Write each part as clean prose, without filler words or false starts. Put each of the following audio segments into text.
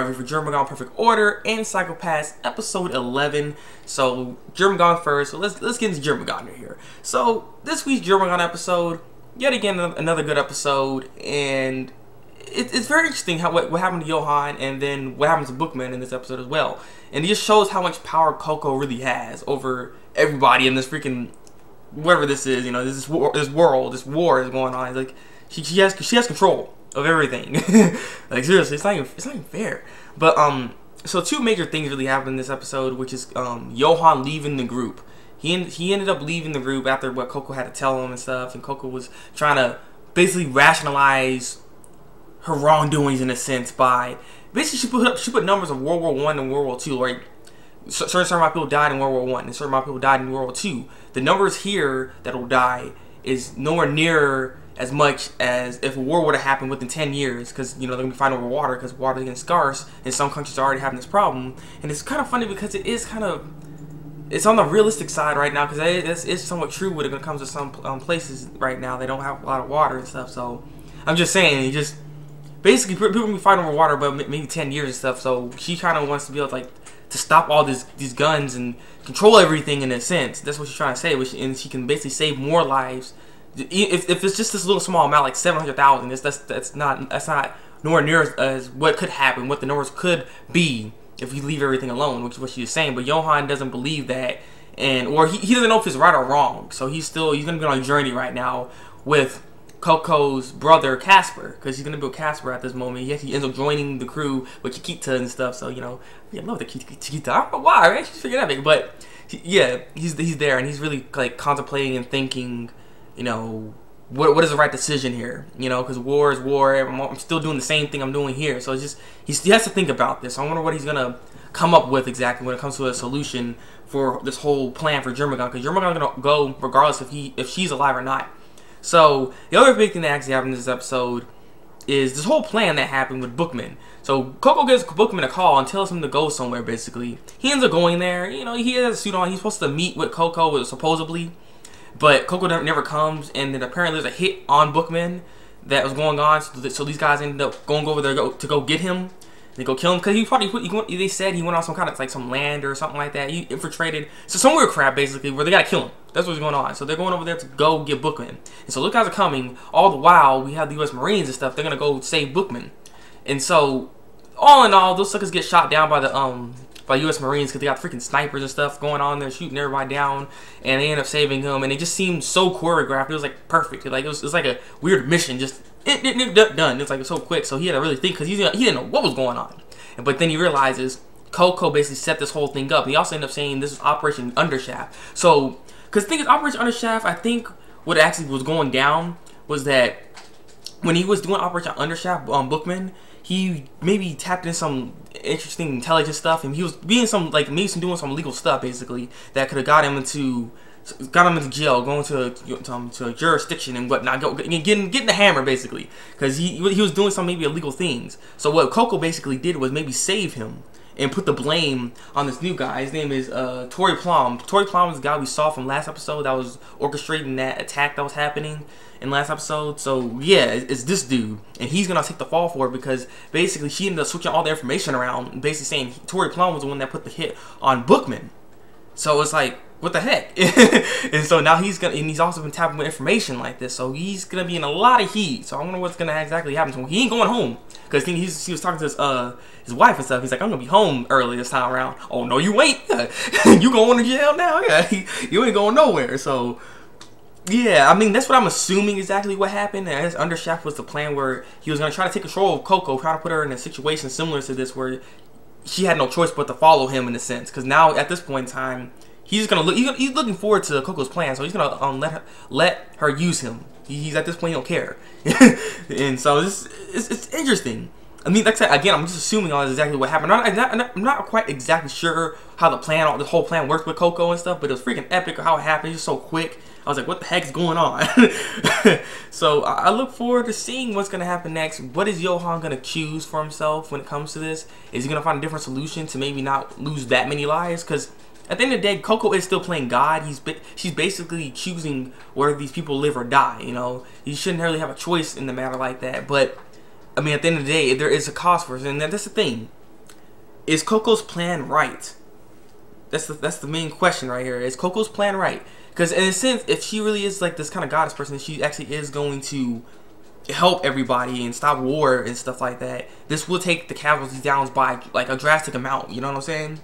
review for Jormungand Perfect Order and Psychopaths episode 11. So Jormungand first. So let's get into Jormungand here. So this week's Jormungand episode, yet again another good episode, and it's very interesting how what happened to Johan and then what happened to Bookman in this episode as well. And it just shows how much power Coco really has over everybody in this freaking whatever this is. You know, this war is going on. It's like she has control of everything. Like seriously, it's not even fair. But so two major things really happened in this episode, which is Johan leaving the group. He ended up leaving the group after what Coco had to tell him and stuff, and Coco was trying to basically rationalize her wrongdoings in a sense by basically she put numbers of World War I and World War II, right? Certain amount of people died in World War I and certain amount of people died in World War II. The numbers here that will die is nowhere near as much as if a war would have happened within 10 years, because you know they're gonna be fighting over water because water is getting scarce, and some countries are already having this problem. And it's kind of funny because it's on the realistic side right now, because it's somewhat true when it comes to some places right now. They don't have a lot of water and stuff. So I'm just saying, basically people can be fighting over water, but maybe 10 years and stuff. So she kind of wants to be able to stop all these guns and control everything in a sense. That's what she's trying to say, and she can basically save more lives. If it's just this little small amount, like 700,000, that's not nowhere near as what could happen, what the numbers could be if you leave everything alone, which is what she's saying. But Johan doesn't believe that, or he doesn't know if it's right or wrong. So he's gonna be on a journey right now with Coco's brother Casper, because he's gonna be with Casper at this moment. He ends up joining the crew with Chiquita and stuff. So you know, I love the Chiquita. I don't know why, right? She's freaking epic, but yeah, he's there and he's really like contemplating and thinking. You know, what is the right decision here? You know, because war is war. I'm still doing the same thing I'm doing here. So it's just he has to think about this. I wonder what he's gonna come up with exactly when it comes to a solution for this whole plan for Jormungand. Because Jormungand's gonna go regardless if she's alive or not. So the other big thing that actually happened in this episode is this whole plan that happened with Bookman. So Coco gives Bookman a call and tells him to go somewhere. Basically, he ends up going there. You know, he has a suit on. He's supposed to meet with Coco supposedly. But Coco never comes, and then apparently there's a hit on Bookman that was going on. So these guys ended up going over there to go get him. They go kill him because they said he went on some kind of like some land or something like that. He infiltrated some weird crap basically where they gotta kill him. That's what's going on. So they're going over there to go get Bookman. And so those guys are coming. All the while we have the U.S. Marines and stuff. They're gonna go save Bookman. And so all in all, those suckers get shot down by U.S. Marines because they got freaking snipers and stuff going on there shooting everybody down, and they end up saving him. And it just seemed so choreographed. It was like perfect. It was like a weird mission, just done. It's like so quick. So he had to really think because he didn't know what was going on. But then he realizes Coco basically set this whole thing up. And he also ended up saying this was Operation Undershaft. So because the thing is, Operation Undershaft, I think what actually was going down was that when he was doing Operation Undershaft on Bookman, he maybe tapped in some interesting intelligence stuff, and he was doing some illegal stuff basically that could have got him into jail, going to a jurisdiction and whatnot, getting the hammer basically, because he was doing some maybe illegal things. So what Coco basically did was maybe save him and put the blame on this new guy. His name is Tori Plum. Tori Plum was the guy we saw from last episode that was orchestrating that attack that was happening in last episode. So yeah, it's this dude, and he's gonna take the fall for it because basically she ended up switching all the information around, basically saying Tori Plum was the one that put the hit on Bookman. So it's like, what the heck? And so now he's also been tapping with information like this, so he's gonna be in a lot of heat. So I wonder what's gonna exactly happen to him. He ain't going home because he was talking to his wife and stuff. He's like, I'm gonna be home early this time around. Oh no, you ain't. You going to jail now? Yeah, you ain't going nowhere. So yeah, I mean that's what I'm assuming exactly what happened. And Undershaft was the plan where he was gonna try to take control of Coco, try to put her in a situation similar to this where she had no choice but to follow him in a sense. Because now at this point in time, he's looking forward to Coco's plan, so he's gonna let her use him. He's at this point, he don't care. And so it's interesting. I mean, like I said, again, I'm just assuming all is exactly what happened. I'm not quite exactly sure how the whole plan works with Coco and stuff, but it was freaking epic how it happened. It's just so quick. I was like, what the heck is going on? So I look forward to seeing what's going to happen next. What is Johan going to choose for himself when it comes to this? Is he going to find a different solution to maybe not lose that many lives? Because at the end of the day, Coco is still playing God. She's basically choosing where these people live or die. You know, you shouldn't really have a choice in the matter like that. But I mean, at the end of the day, there is a cost for it, and that's the thing. is Coco's plan right? That's the main question right here. Is Coco's plan right? Because in a sense, if she really is like this kind of goddess person, she actually is going to help everybody and stop war and stuff like that. This will take the casualties down by like a drastic amount. You know what I'm saying?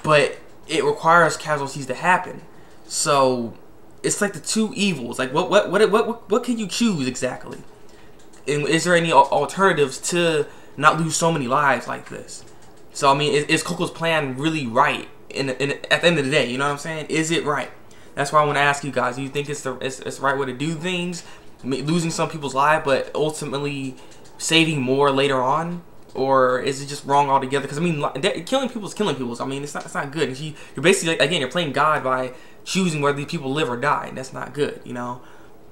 But it requires casualties to happen. So it's like the two evils. Like what can you choose exactly? And is there any alternatives to not lose so many lives like this? So I mean, is Coco's plan really right? At the end of the day, you know what I'm saying? Is it right? That's why I want to ask you guys. Do you think it's the right way to do things, losing some people's lives, but ultimately saving more later on? Or is it just wrong altogether? Because I mean, killing people is killing people. So, I mean, it's not good. And you're basically like, again, you're playing God by choosing whether these people live or die. And that's not good, you know.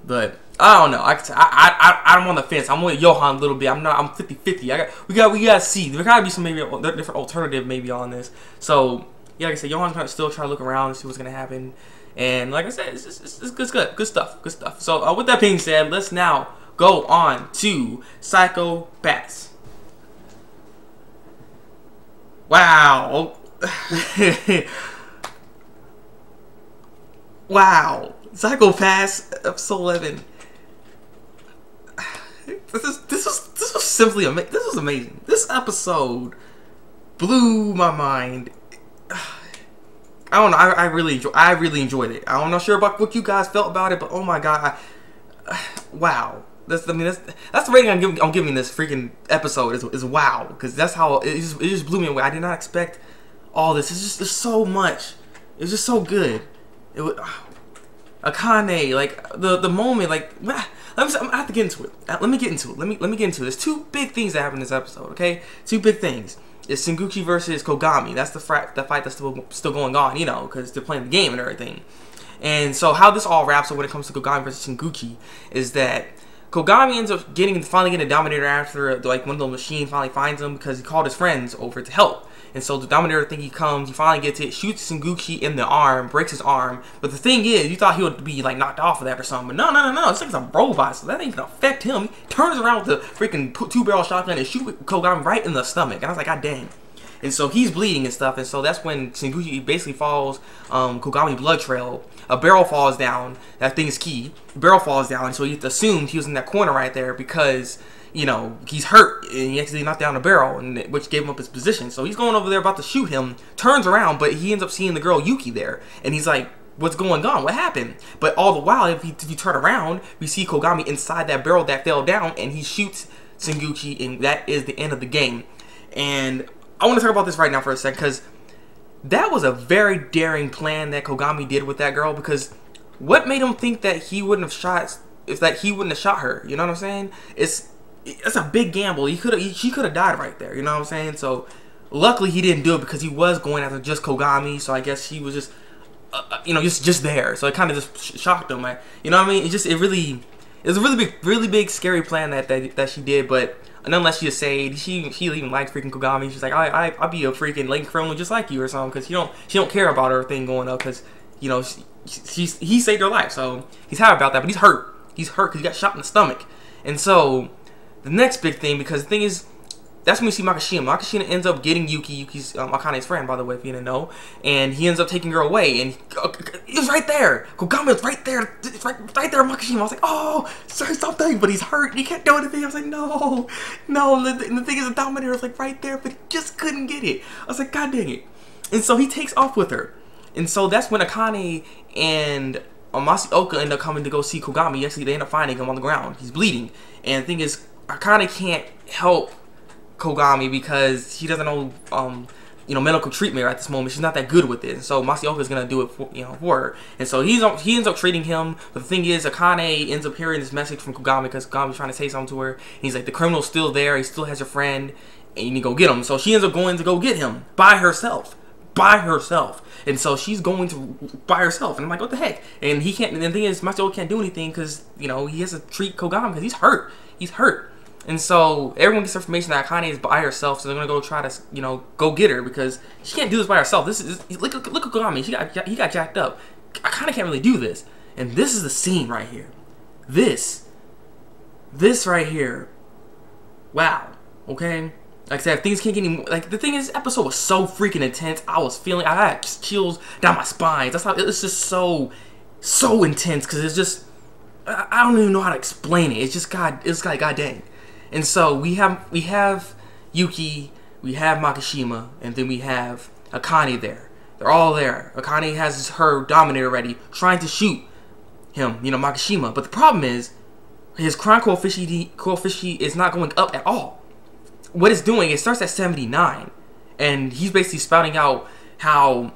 But I don't know. I'm on the fence. I'm with Johan a little bit. I'm 50-50. We gotta see. There gotta be some maybe different alternative maybe on this. So yeah, like I said, Johan's gonna still try to look around and see what's gonna happen. And like I said, it's good stuff. So with that being said, let's now go on to Psycho-Pass. Wow. Wow. Psycho-Pass episode 11. This was simply amazing. This was amazing. This episode blew my mind. I don't know. I really enjoyed it. I'm not sure about what you guys felt about it, but oh my god, wow. That's the rating I'm giving this freaking episode is wow, because that's how it just blew me away. I did not expect all this. There's so much. It was just so good. It was Akane, like the moment, like I have to get into it. Let me get into it. Let me get into it. There's two big things that happen in this episode. Okay, two big things. It's Sengoku versus Kogami. That's the fight that's still going on, you know, because they're playing the game and everything. And so how this all wraps up when it comes to Kogami versus Sengoku is that Kogami ends up finally getting a Dominator after like one of the machines finally finds him because he called his friends over to help. And so the Dominator thing, he comes, he finally gets it, shoots Sengoku in the arm, breaks his arm. But the thing is, you thought he would be like knocked off of that or something. But no. It's like a robot, so that ain't gonna affect him. He turns around with the freaking 2-barrel shotgun and shoots Kogami right in the stomach. And I was like, god dang. And so he's bleeding and stuff. And so that's when Sengoku basically follows Kogami's blood trail. A barrel falls down. That thing is key. The barrel falls down, and so he assumed he was in that corner right there because, you know, he's hurt and he accidentally knocked down a barrel, which gave him up his position. So he's going over there about to shoot him, turns around, but he ends up seeing the girl Yuki there, and he's like, what's going on? What happened? But all the while, if you turn around, we see Kogami inside that barrel that fell down, and he shoots Sengoku, and that is the end of the game. And I want to talk about this right now for a second, because that was a very daring plan that Kogami did with that girl, because what made him think that he wouldn't have shot her? You know what I'm saying? It's a big gamble. She could have died right there. You know what I'm saying? So luckily he didn't do it because he was going after just Kogami. So I guess he was just, you know, just there. So it kind of just shocked him. You know what I mean? It was a really big scary plan that she did. But nonetheless, she just said she even liked freaking Kogami. She's like, I'll be a freaking latent criminal just like you or something, because she don't care about her thing going up, because, you know, he saved her life. So he's happy about that, but he's hurt. He's hurt because he got shot in the stomach. And so the next big thing, because the thing is, that's when we see Makishima. Makishima ends up getting Yuki. Yuki's Akane's friend, by the way, if you didn't know. And he ends up taking her away. And he was right there. Kogami was right there. It's right there, Makishima. I was like, oh, sorry, something. But he's hurt. He can't do anything. I was like, no. And the thing is, the Dominator was like right there, but he just couldn't get it. I was like, god dang it. And so he takes off with her. And so that's when Akane and Masaoka end up coming to go see Kogami. Actually, they end up finding him on the ground. He's bleeding. And the thing is, Akane can't help Kogami because she doesn't know, you know, medical treatment at this moment. She's not that good with it. And so Masaoka is gonna do it for her. And so he ends up treating him. But the thing is, Akane ends up hearing this message from Kogami because Kogami's trying to say something to her. And he's like, the criminal's still there. He still has your friend, and you need to go get him. So she ends up going to go get him by herself. And so she's going to by herself, and I'm like, what the heck? And he can't. And the thing is, Masaoka can't do anything because, you know, he has to treat Kogami because he's hurt. And so everyone gets information that Akane is by herself, so they're gonna go try to, you know, go get her because she can't do this by herself. Look at Kogami. He got jacked up. Akane can't really do this. And this is the scene right here. This right here. Wow. Okay. Like I said, things can't get any more. Like, the thing is, this episode was so freaking intense. I had just chills down my spine. That's how it's just so intense, because it's just, I don't even know how to explain it. It's just it's like god dang. And so we have Yuki, we have Makishima, and then we have Akane there. They're all there. Akane has her Dominator ready, trying to shoot him, Makishima. But the problem is, his crime coefficient is not going up at all. What it's doing, it starts at 79, and he's basically spouting out how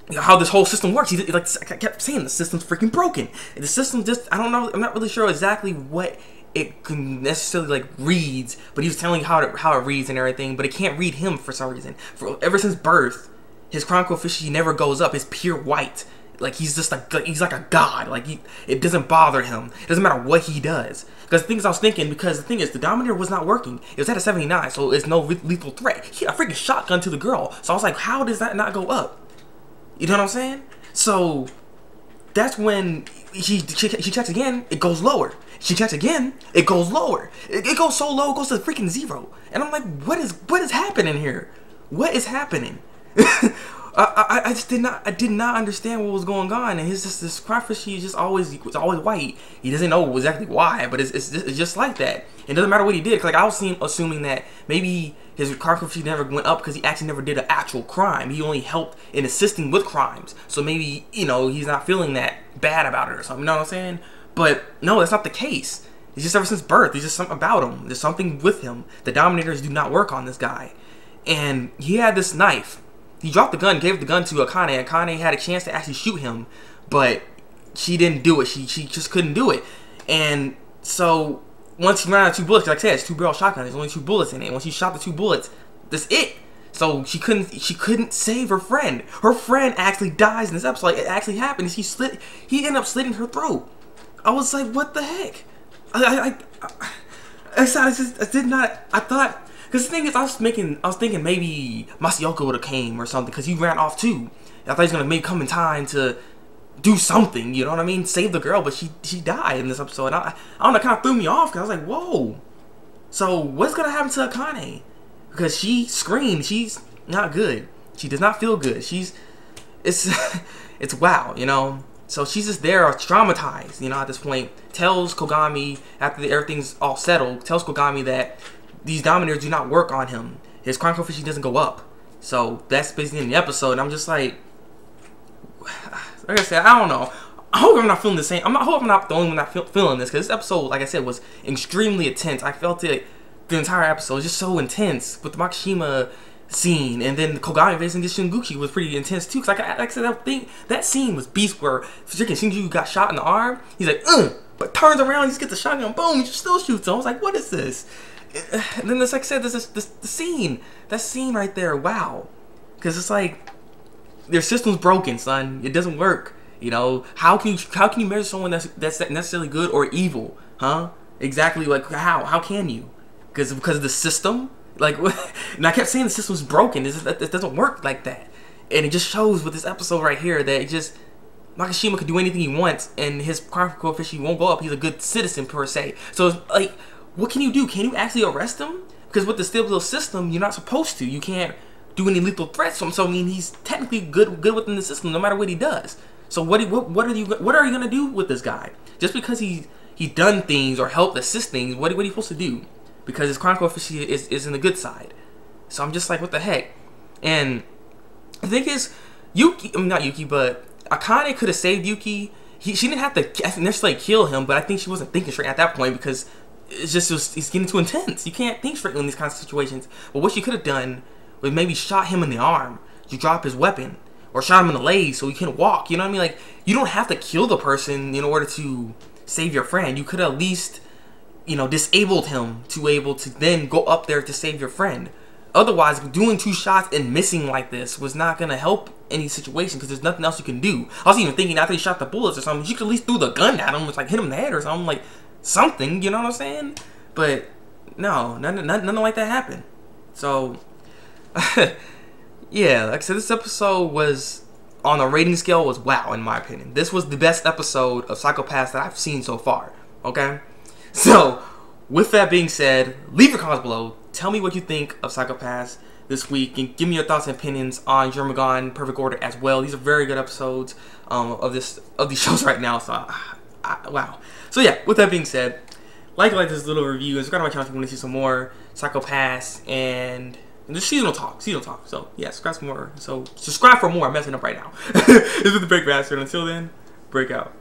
this whole system works. He, like I kept saying, the system's freaking broken. The system just, I don't know, I'm not really sure exactly what it can necessarily like reads, but he was telling you how it reads and everything, but it can't read him for some reason. Ever since birth, his crime coefficient never goes up. It's pure white. Like, he's just like he's like a god. Like, it doesn't bother him. It doesn't matter what he does. Because the things I was thinking, because the thing is, the Dominator was not working. It was at a 79, so it's no lethal threat. He had a freaking shotgun to the girl. So I was like, how does that not go up? You know what I'm saying? So that's when she checks again, it goes lower. She checks again, it goes lower. It goes so low, it goes to freaking 0. And I'm like, what is happening here? What is happening? I did not understand what was going on, and this crawfish, he's just always white. He doesn't know exactly why, but it's just like that. It doesn't matter what he did, cause like I was assuming that maybe his crawfish never went up because he actually never did an actual crime. He only helped in assisting with crimes, so maybe he's not feeling that bad about it or something. You know what I'm saying? But no, that's not the case. It's just ever since birth, there's just something about him. There's something with him. The Dominators do not work on this guy, and he had this knife. He dropped the gun, gave the gun to Akane. Akane had a chance to actually shoot him, but she didn't do it. She just couldn't do it. And so once he ran out of 2 bullets, like I said, it's 2-barrel shotgun. There's only 2 bullets in it. Once he shot the 2 bullets, that's it. So she couldn't save her friend. Her friend actually dies in this episode. Like, it actually happened. He ended up slitting her throat. I was like, what the heck? I thought. Because the thing is, I was thinking maybe Masayoka would have came or something, because he ran off too. I thought he was gonna maybe come in time to do something, you know what I mean? Save the girl, but she died in this episode. And I don't know, it kind of threw me off, because I was like, whoa. So what's gonna happen to Akane? Because she screamed. She's not good. She does not feel good. It's wow, So she's just there, traumatized, at this point. Tells Kogami, after everything's all settled, tells Kogami that these Dominators do not work on him. His crime coefficient doesn't go up. So that's basically in the episode. And I'm just like I said, I don't know. I hope I'm not feeling the same. I hope I'm not the only one not feeling this, because this episode, like I said, was extremely intense. I felt it the entire episode. It was just so intense with the Makishima scene, and then the Kogami facing this Shinguchi was pretty intense too. Cause like I said, that scene was beast, where freaking Shinjuku got shot in the arm. He's like, but turns around, he just gets the shotgun, boom, he just still shoots him. I was like, what is this? And then, like I said, there's the scene, that scene right there. Wow, because it's like their system's broken, son. It doesn't work. How can you measure someone that's necessarily good or evil, huh? Exactly, like how can you? Because of the system. Like, and I kept saying the system's broken. It doesn't work like that. And it just shows with this episode right here that Makishima could do anything he wants, and his crime coefficient won't go up. He's a good citizen per se. So it's like, what can you do? Can you actually arrest him? Because with the stable system, you're not supposed to. You can't do any lethal threats to him. So I mean, he's technically good within the system, no matter what he does. So what are you gonna do with this guy? Just because he done things or helped assist things, what are you supposed to do? Because his crime coefficient is in the good side. So I'm just like, what the heck? And the thing is, not Yuki, but Akane could have saved Yuki. She didn't have to necessarily kill him, but I think she wasn't thinking straight at that point, because it's getting too intense. You can't think straight in these kinds of situations. But what she could have done was maybe shot him in the arm to drop his weapon, or shot him in the leg so he couldn't walk. You know what I mean? Like, you don't have to kill the person in order to save your friend. You could at least, disabled him to able to then go up there to save your friend. Otherwise, doing 2 shots and missing like this was not going to help any situation, because there's nothing else you can do. I was even thinking after he shot the bullets or something, you could at least throw the gun at him, like hit him in the head or something, like something, you know what I'm saying? But no, nothing like that happened. So, yeah, like I said, this episode was, on a rating scale, was wow, in my opinion. This was the best episode of Psycho-Pass that I've seen so far, okay? So, with that being said, leave your comments below. tell me what you think of Psycho Pass this week, and give me your thoughts and opinions on Jormungand Perfect Order as well. These are very good episodes of these shows right now. So wow. So yeah, with that being said, like this little review, and subscribe to my channel if you want to see some more Psycho Pass and just seasonal talk. So yeah, subscribe for more. I'm messing up right now. This is the Thabreakmaster, and until then, break out.